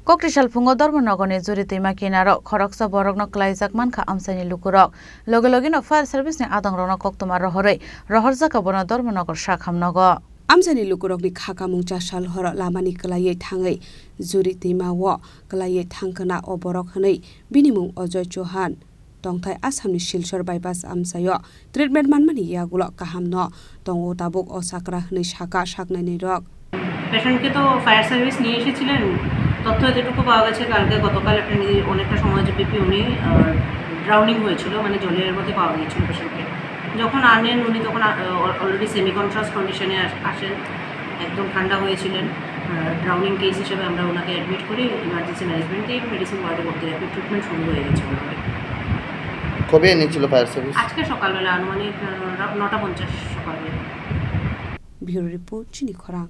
Koktisal Phungo Dharmanagar Jhuri Twima Kinaro Khoroksa Borokno Kwlaijak Mankha Amchaini Lukurok loge no fire service ni adang rona koktoma rohorei rohorjaka bono Dharmanagar sakhamnogo Amchaini Lukurok ni khakamung chasal hor lamani klaiye thangai Jhuri Twima wo klaiye thangkana o borok hanei binimung Ojoy Chauhan tongthai Assamni Silchar bypass amsayo treatment manmani yagulo kahamno tongo tabuk o sakra hanei saka saknani rok পেশেন্টকে তো fire service নিয়ে এসেছিলেন তথ্য এতটুকু পাওয়া গেছে কালকে গতকাল একটা অনেকটা সময় যে পিপি উনি ড্রাউনিং হয়েছিল মানে জলের মধ্যে পাওয়া গিয়েছিল পেশেন্টকে যখন আনেন উনি তখন অলরেডি সেমি কনশাস কন্ডিশনে আসেন একদম ঠান্ডা হয়েছিলেন ড্রাউনিং কেস হিসেবে আমরা ওনাকে অ্যাডমিট করি ইমার্জেন্সি ম্যানেজমেন্ট দিয়ে মেডিসিন ওয়ার্ডে ভর্তি রাখি ট্রিটমেন্ট শুরু হয়ে গেছে ওনাকে কবে এনেছিল ফায়ার সার্ভিস আজকে সকালবেলা আনুমানিক 9:50 সকালবেলা ব্যুরো রিপোর্ট চিনি খরাং।